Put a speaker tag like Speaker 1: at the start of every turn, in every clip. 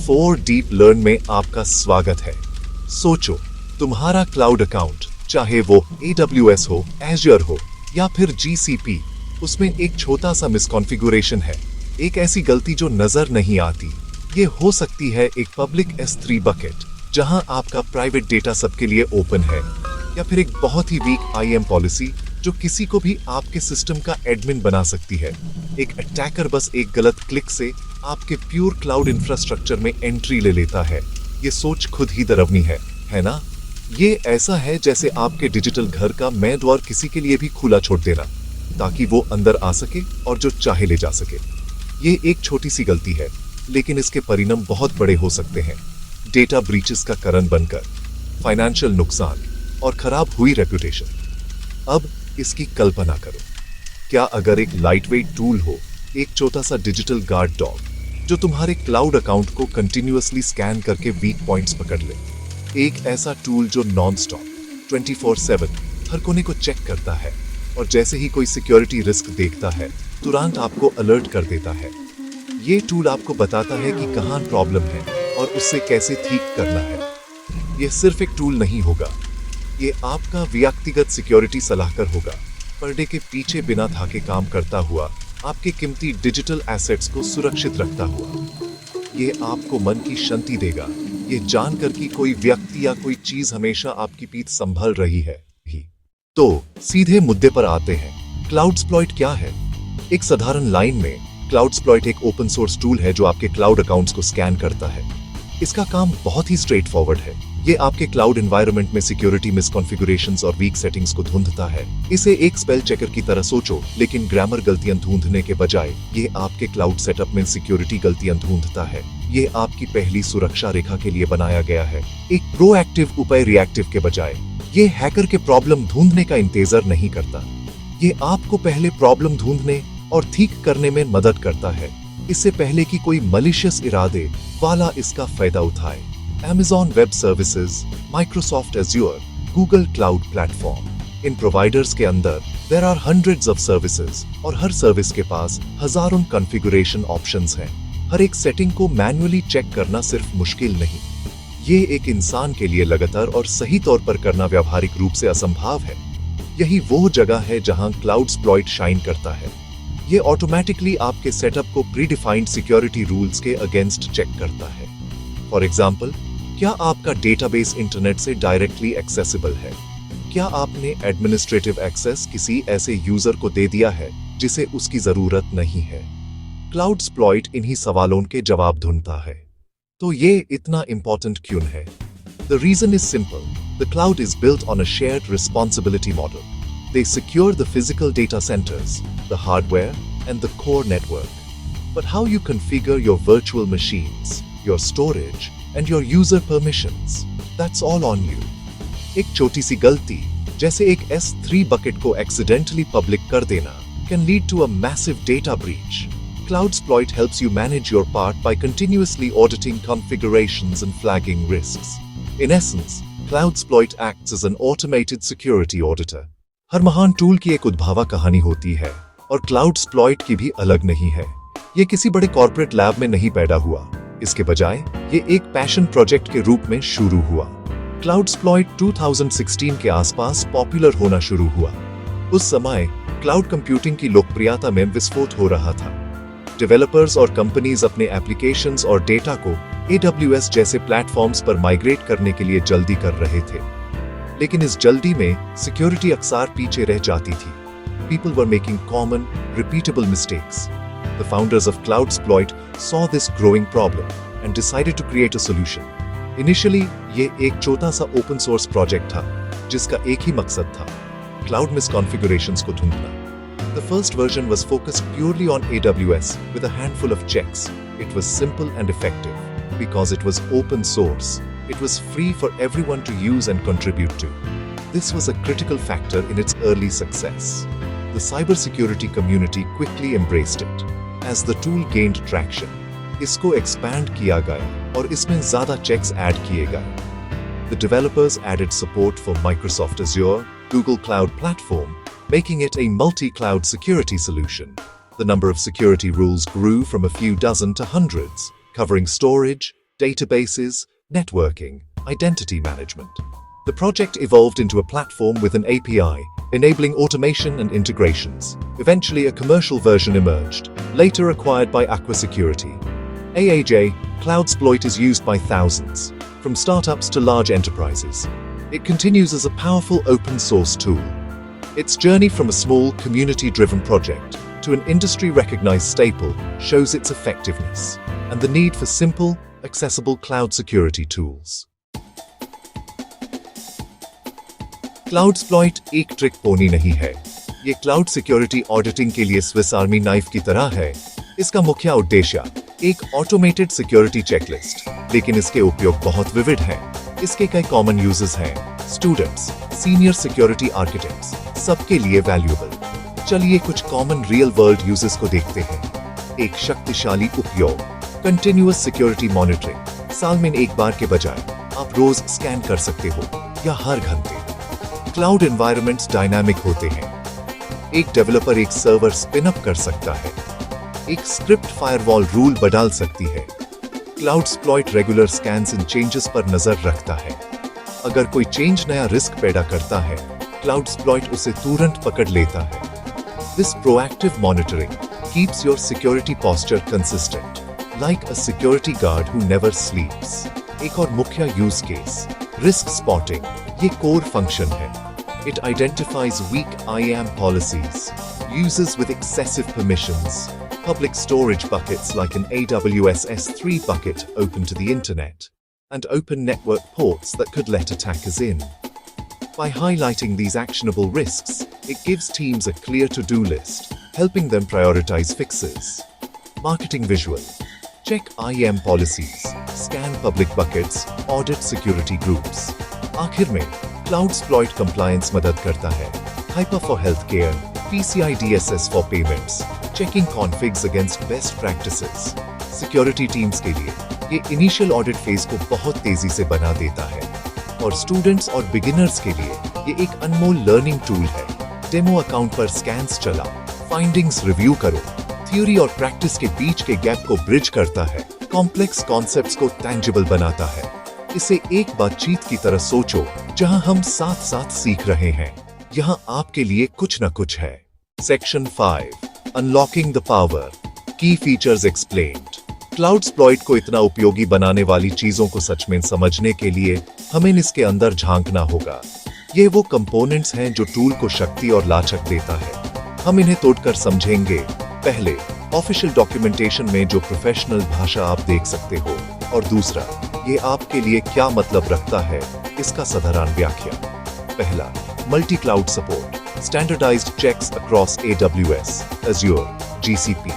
Speaker 1: 4 deep learn में आपका स्वागत है। सोचो, तुम्हारा क्लाउड अकाउंट, चाहे वो AWS हो, Azure हो या फिर GCP, उसमें एक छोटा सा मिसकॉन्फ़िगरेशन है, एक ऐसी गलती जो नजर नहीं आती। ये हो सकती है एक पब्लिक S3 बकेट जहां आपका प्राइवेट डेटा सबके लिए ओपन है, या फिर एक बहुत ही वीक IAM पॉलिसी जो किसी को भी आपके सिस्टम का एडमिन बना सकती है। एक अटैकर बस एक गलत क्लिक से आपके प्योर क्लाउड इंफ्रास्ट्रक्चर में एंट्री ले लेता है। ये सोच खुद ही डरावनी है ना? ये ऐसा है जैसे आपके डिजिटल घर का मेन द्वार किसी के लिए भी खुला छोड़ देना, ताकि वो अंदर आ सके और जो चाहे ले जा सके। ये एक छोटी सी गलती है, लेकिन इसके परिणाम बहुत बड़े हो सकते हैं। डेटा ब्रीचेस का कारण बनकर फाइनेंशियल नुकसान और खराब हुई रेपुटेशन। अब इसकी कल्पना करो, क्या अगर एक लाइटवेट टूल हो, एक छोटा सा डिजिटल गार्ड डॉग जो तुम्हारे क्लाउड अकाउंट को कंटिन्यूअसली स्कैन करके वीक पॉइंट्स पकड़ ले। एक ऐसा टूल जो नॉन स्टॉप 24/7 हर कोने को चेक करता है और जैसे ही कोई सिक्योरिटी रिस्क देखता है तुरंत आपको अलर्ट कर देता है। ये टूल आपको बताता है कि कहां प्रॉब्लम है और उससे कैसे ठीक करना है। यह सिर्फ एक टूल नहीं होगा, ये आपका व्यक्तिगत सिक्योरिटी सलाहकार होगा, पर्दे के पीछे बिना थाके काम करता हुआ, आपके कीमती डिजिटल एसेट्स को सुरक्षित रखता हुआ। ये आपको मन की शांति देगा, ये जानकर कि कोई व्यक्ति या कोई चीज हमेशा आपकी पीठ संभाल रही है। तो सीधे मुद्दे पर आते हैं, क्लाउडस्प्लॉइट क्या है? एक साधारण लाइन में, क्लाउडस्प्लॉइट एक ओपन सोर्स टूल है जो आपके क्लाउड अकाउंट्स को स्कैन करता है। इसका काम बहुत ही स्ट्रेट फॉरवर्ड है। ये आपके क्लाउड एनवायरनमेंट में सिक्योरिटी मिसकॉन्फ़िगरेशंस और वीक सेटिंग्स को ढूंढता है। इसे एक स्पेल चेकर की तरह सोचो, लेकिन ग्रामर गलतियां ढूंढने के बजाय ये आपके क्लाउड सेटअप में सिक्योरिटी गलतियां ढूंढता है। ये आपकी पहली सुरक्षा रेखा के लिए बनाया गया है, एक प्रोएक्टिव उपाय रिएक्टिव के बजाय। ये हैकर के प्रॉब्लम ढूंढने का इंतजार नहीं करता, ये आपको पहले प्रॉब्लम ढूंढने और ठीक करने में मदद करता है, इससे पहले कि कोई मलिशियस इरादे वाला इसका फायदा उठाए। Amazon Web Services, Microsoft Azure, Google Cloud Platform, इन प्रोवाइडर्स के अंदर there are hundreds of services और हर सर्विस के पास हजारों कॉन्फ़िगरेशन ऑप्शंस हैं। हर एक सेटिंग को मैन्युअली चेक करना सिर्फ मुश्किल नहीं, ये एक इंसान के लिए लगातार और सही तौर पर करना व्यावहारिक रूप से असंभव है। यही वो जगह है जहां क्लाउडस्प्लॉइट शाइन करता है। ये ऑटोमेटिकली आपके सेटअप को प्रीडिफाइंड सिक्योरिटी रूल्स के अगेंस्ट चेक करता है। फॉर एग्जाम्पल, क्या आपका डेटाबेस इंटरनेट से डायरेक्टली एक्सेसिबल है? क्या आपने एडमिनिस्ट्रेटिव एक्सेस किसी ऐसे यूजर को दे दिया है जिसे उसकी जरूरत नहीं है? क्लाउडस्प्लॉइट इन्हीं सवालों के जवाब ढूंढता है। तो ये इतना इंपॉर्टेंट क्यों है? The reason is simple. The cloud is built on a shared responsibility model. They secure the physical data centers, the hardware, and the core network. But how you configure your virtual machines, your storage, and your user permissions, that's all on you. एक छोटी सी गलती, जैसे एक S3 bucket को accidentally public कर देना, can lead to a massive data breach. Cloudsploit helps you manage your part by continuously auditing configurations and flagging risks. In essence, Cloudsploit acts as an automated security auditor. हर महान tool की एक उद्भावा कहानी होती है, और Cloudsploit की भी अलग नहीं है। ये किसी बड़े कॉर्पोरेट लैब में नहीं पैदा हुआ, इसके बजाय ये एक पैशन प्रोजेक्ट के रूप में शुरू हुआ। क्लाउडस्प्लॉइट 2016 के आसपास पॉपुलर होना शुरू हुआ। उस समय क्लाउड कंप्यूटिंग की लोकप्रियता में विस्फोट हो रहा था। डेवलपर्स और कंपनीज अपने एप्लीकेशंस और डेटा को AWS जैसे प्लेटफॉर्म्स पर माइग्रेट करने के लिए जल्दी कर रहे थे, लेकिन इस जल्दी में सिक्योरिटी अक्सर पीछे रह जाती थी। People were making common, repeatable mistakes. The founders of Cloudsploit saw this growing problem and decided to create a solution. Initially, ये एक छोटा सा open source project था, जिसका एक ही मकसद था, cloud misconfigurations को ढूंढना। The first version was focused purely on AWS with a handful of checks. It was simple and effective because it was open source. It was free for everyone to use and contribute to. This was a critical factor in its early success. The cybersecurity community quickly embraced it. As the tool gained traction, इसको expand किया गया और इसमें ज़्यादा checks add किए गए. The developers added support for Microsoft Azure, Google Cloud Platform, making it a multi-cloud security solution. The number of security rules grew from a few dozen to hundreds, covering storage, databases, networking, identity management. The project evolved into a platform with an API, enabling automation and integrations. Eventually, a commercial version emerged, later acquired by Aqua Security. AAJ, Cloudsploit is used by thousands, from startups to large enterprises. It continues as a powerful open-source tool. Its journey from a small, community-driven project to an industry-recognized staple shows its effectiveness and the need for simple, accessible cloud security tools. Cloudsploit एक trick pony नहीं है। ये cloud security auditing के लिए Swiss army knife की तरह है। इसका मुख्य उद्देश्य एक ऑटोमेटेड सिक्योरिटी चेकलिस्ट, लेकिन इसके उपयोग बहुत विविध हैं। इसके कई कॉमन यूजेस हैं, स्टूडेंट्स, सीनियर सिक्योरिटी आर्किटेक्ट्स, सबके लिए वैल्यूएबल। चलिए कुछ कॉमन रियल वर्ल्ड यूजेस को देखते हैं। एक शक्तिशाली उपयोग, कंटिन्यूअस सिक्योरिटी मॉनिटरिंग। साल में एक बार के बजाय आप रोज स्कैन कर सकते हो या हर घंटे। क्लाउड एनवायरनमेंट्स डायनामिक होते हैं। एक डेवलपर एक सर्वर स्पिन अप कर सकता है। एक स्क्रिप्ट फायरवॉल रूल बदल सकती है। क्लाउडस्प्लॉइट रेगुलर स्कैन्स एंड चेंजेस पर नजर रखता है। अगर कोई चेंज नया रिस्क पैदा करता है, क्लाउडस्प्लॉइट उसे तुरंत पकड़ लेता है। This proactive monitoring keeps your security posture consistent, like a security guard who never स्लीप्स। एक और मुख्य यूज केस, रिस्क स्पॉटिंग। ये कोर फंक्शन है। It identifies weak IAM policies, users with excessive permissions, public storage buckets like an AWS S3 bucket open to the internet, and open network ports that could let attackers in. By highlighting these actionable risks, it gives teams a clear to-do list, helping them prioritize fixes. Marketing visual. Check IAM policies, scan public buckets, audit security groups. आखिर में Cloudsploit compliance मदद करता है। Hyper for healthcare, PCI DSS for payments, checking configs against best practices. Security teams के लिए ये initial audit phase को बहुत तेजी से बना देता है। और students और beginners के लिए ये एक अनमोल learning tool है। Demo account पर scans चला, findings review करो, theory और practice के बीच के gap को bridge करता है, complex concepts को tangible बनाता है। इसे एक बातचीत की तरह सोचो, जहां हम साथ साथ सीख रहे हैं। यहां आपके लिए कुछ न कुछ है। सेक्शन 5, अनलॉकिंग द पावर, की फीचर्स एक्सप्लेन्ड। क्लाउडस्प्लॉइट को इतना उपयोगी बनाने वाली चीजों को सच में समझने के लिए हमें इसके अंदर झांकना होगा। ये वो कंपोनेंट्स हैं जो टूल को शक्ति और लाचक देता है। हम इन्हें तोड़कर समझेंगे। पहले, ऑफिशियल डॉक्यूमेंटेशन में जो प्रोफेशनल भाषा आप देख सकते हो, और दूसरा, ये आपके लिए क्या मतलब रखता है, इसका साधारण व्याख्या। पहला, multi cloud support, standardised checks across AWS, Azure, GCP।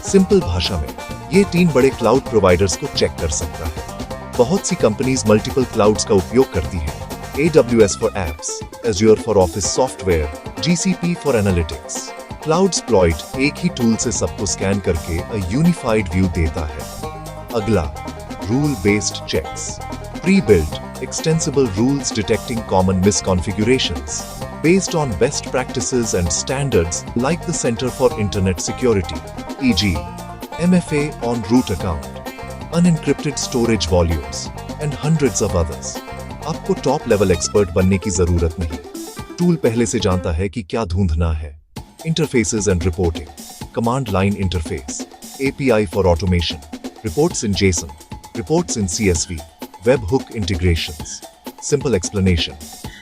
Speaker 1: Simple भाषा में, ये 3 बड़े क्लाउड प्रोवाइडर्स को चेक कर सकता है। बहुत सी कंपनीज मल्टीपल क्लाउड्स का उपयोग करती हैं। AWS for apps, Azure for office software, GCP for analytics. CloudSploit एक ही टूल से सबको स्कैन करके अ यूनिफाइड व्यू देता है। अगला, rule-based checks, pre-built, extensible rules detecting common misconfigurations, based on best practices and standards like the Center for Internet Security, e.g., MFA on root account, unencrypted storage volumes, and hundreds of others. आपको top level expert बनने की जरूरत नहीं। Tool पहले से जानता है कि क्या ढूंढना है। Interfaces and reporting, command line interface, API for automation, reports in JSON, reports in CSV, webhook integrations. Simple explanation.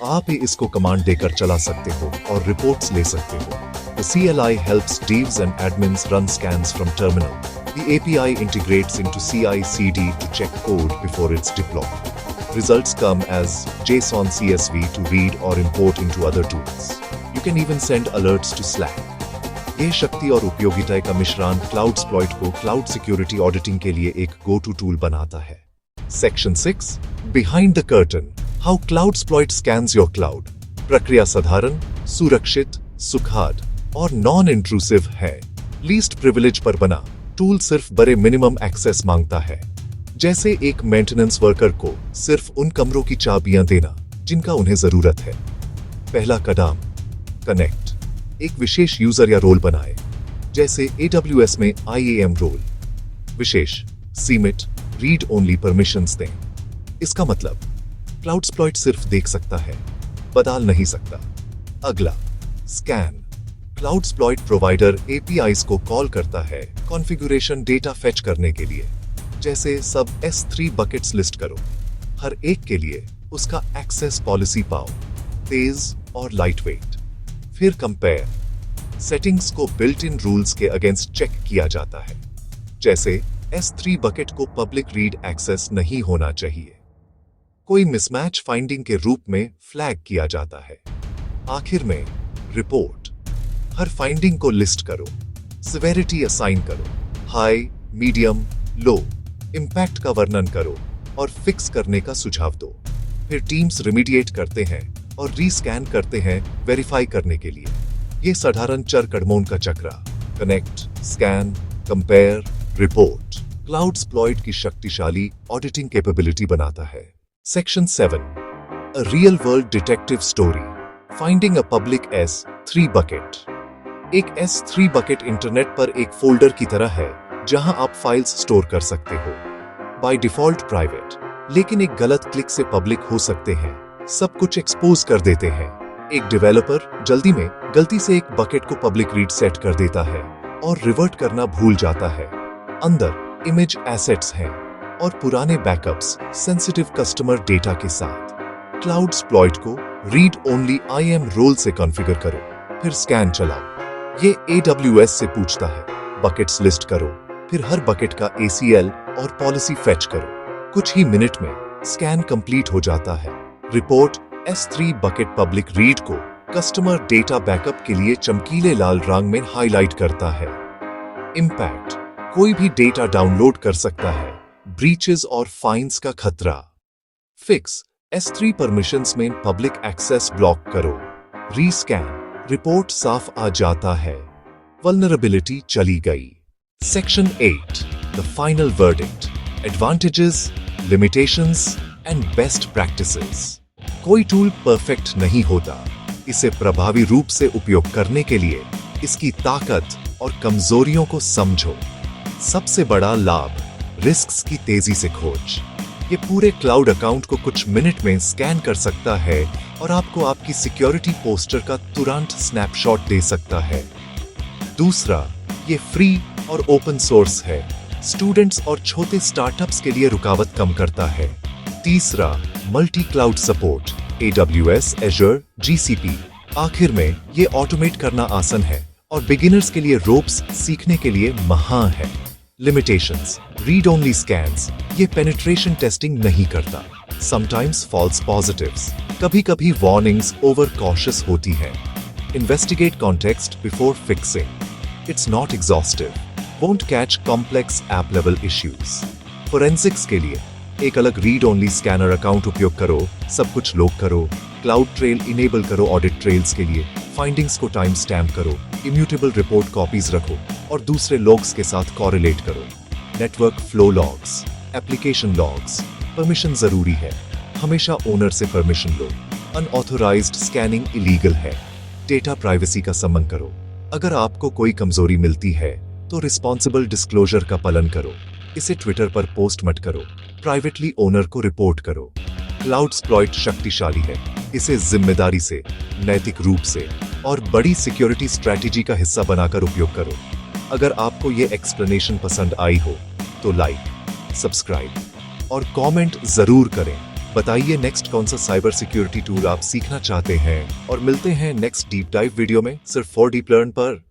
Speaker 1: आप ही इसको कमांड देकर चला सकते हो और रिपोर्ट्स ले सकते हो। The CLI helps devs and admins run scans from terminal. The API integrates into CI/CD to check code before it's deployed. Results come as JSON CSV to read or import into other tools. You can even send alerts to Slack. ये शक्ति और उपयोगिता का मिश्रण क्लाउडस्प्लॉइट को cloud security auditing के लिए एक गो टू टूल बनाता है। Section 6, behind the curtain, how CloudSploit scans your cloud. प्रक्रिया साधारण, सुरक्षित, सुखाद और नॉन इंट्रूसिव है। लीस्ट प्रिविलेज पर बना टूल सिर्फ बड़े मिनिमम एक्सेस मांगता है, जैसे एक मेंटेनेंस वर्कर को सिर्फ उन कमरों की चाबियां देना जिनका उन्हें जरूरत है। पहला कदम, कनेक्ट। एक विशेष यूजर या रोल बनाए, जैसे AWS में IAM रोल। विशेष, सीमित, रीड ओनली परमिशंस दें। इसका मतलब क्लाउडस्प्लॉइट सिर्फ देख सकता है, बदल नहीं सकता। अगला, स्कैन। क्लाउडस्प्लॉइट प्रोवाइडर एपीआईज को कॉल करता है कॉन्फ़िगरेशन डेटा फेच करने के लिए, जैसे सब S3 बकेट्स लिस्ट करो। हर एक के लिए उसका एक्सेस पॉलिसी पाओ, तेज और लाइट वेट। फिर कंपेयर। सेटिंग्स को बिल्ट इन रूल्स के अगेंस्ट चेक किया जाता है, जैसे S3 बकेट को पब्लिक रीड एक्सेस नहीं होना चाहिए। कोई मिसमैच फाइंडिंग के रूप में फ्लैग किया जाता है। आखिर में रिपोर्ट। हर फाइंडिंग को लिस्ट करो, सिवेरिटी असाइन करो, हाई, मीडियम, लो, इंपैक्ट का वर्णन करो और फिक्स करने का सुझाव दो। फिर टीम्स रिमीडिएट करते हैं और रीस्कैन करते हैं वेरीफाई करने के लिए। ये साधारण चर कदमों का चक्र, कनेक्ट, स्कैन, कंपेयर, रिपोर्ट, क्लाउडस्प्लॉइट की शक्तिशाली ऑडिटिंग कैपेबिलिटी बनाता है। Section 7, a real world detective story, finding a public S3 bucket. एक S3 बकेट इंटरनेट पर एक फोल्डर की तरह है जहां आप फाइल्स स्टोर कर सकते हो। बाय डिफॉल्ट प्राइवेट, लेकिन एक गलत क्लिक से पब्लिक हो सकते हैं, सब कुछ एक्सपोज कर देते हैं। एक डेवलपर जल्दी में गलती से एक बकेट को पब्लिक रीड सेट कर देता है और रिवर्ट करना भूल जाता है। अंदर इमेज एसेट्स हैं और पुराने बैकअप्स सेंसिटिव कस्टमर डेटा के साथ। क्लाउडस्प्लॉइट को रीड ओनली IAM रोल से कॉन्फ़िगर करो, फिर स्कैन चलाओ। ये AWS से पूछता है, बकेट्स लिस्ट करो, फिर हर बकेट का ACL और पॉलिसी फेच करो। कुछ ही मिनट में स्कैन कंप्लीट हो जाता है। Report S3 bucket public read को कस्टमर डेटा बैकअप के लिए चमकीले लाल रंग में हाईलाइट करता है। इंपैक्ट, कोई भी डेटा डाउनलोड कर सकता है, ब्रीचेस और फाइन्स का खतरा। फिक्स, S3 परमिशंस में पब्लिक एक्सेस ब्लॉक करो। रीस्कैन, रिपोर्ट साफ आ जाता है, वल्नरेबिलिटी चली गई। Section 8, the final verdict, advantages, limitations and best practices. कोई टूल परफेक्ट नहीं होता। इसे प्रभावी रूप से उपयोग करने के लिए इसकी ताकत और कमजोरियों को समझो। सबसे बड़ा लाभ, रिस्क्स की तेजी से खोज। ये पूरे क्लाउड अकाउंट को कुछ मिनट में स्कैन कर सकता है और आपको आपकी सिक्योरिटी पोस्टर का तुरंत स्नैपशॉट दे सकता है। दूसरा, ये फ्री और ओपन सोर्स है, स्टूडेंट्स और छोटे स्टार्टअप्स के लिए रुकावट कम करता है। तीसरा, multi cloud support, AWS, Azure, GCP। आखिर में ये ऑटोमेट करना आसान है और बिगिनर्स के लिए रोप्स सीखने के लिए महान है। लिमिटेशंस, रीड ओनली स्कैन्स, ये पेनिट्रेशन टेस्टिंग नहीं करता। समटाइम्स फॉल्स पॉजिटिव्स, कभी-कभी वार्निंग्स ओवर कॉशियस होती हैं। Investigate context before fixing, it's not exhaustive, won't catch complex app level issues. Forensics के लिए एक अलग रीड ओनली स्कैनर अकाउंट उपयोग करो, सब कुछ लॉग करो, क्लाउड ट्रेल इनेबल करो ऑडिट ट्रेल्स के लिए, फाइंडिंग्स को टाइम स्टैम्प करो, इम्यूटेबल रिपोर्ट कॉपीज रखो और दूसरे लॉग्स के साथ कॉरिलेट करो। Network flow logs, application logs, permission जरूरी है, हमेशा ओनर से परमिशन लो। अनऑथोराइज्ड स्कैनिंग इलीगल है। डेटा प्राइवेसी का सम्मान करो। अगर आपको कोई कमजोरी मिलती है तो रिस्पॉन्सिबल डिस्क्लोजर का पालन करो। इसे ट्विटर पर पोस्ट मत करो, प्राइवेटली ओनर को रिपोर्ट करो। क्लाउडस्प्लॉइट शक्तिशाली है, इसे जिम्मेदारी से, नैतिक रूप से और बड़ी सिक्योरिटी स्ट्रैटेजी का हिस्सा बनाकर उपयोग करो। अगर आपको ये एक्सप्लेनेशन पसंद आई हो तो लाइक, सब्सक्राइब और कमेंट जरूर करें। बताइए नेक्स्ट कौन सा साइबर सिक्योरिटी टूल आप सीखना चाहते हैं और मिलते हैं नेक्स्ट डीप डाइव वीडियो में सिर्फ फॉर डीप लर्न पर।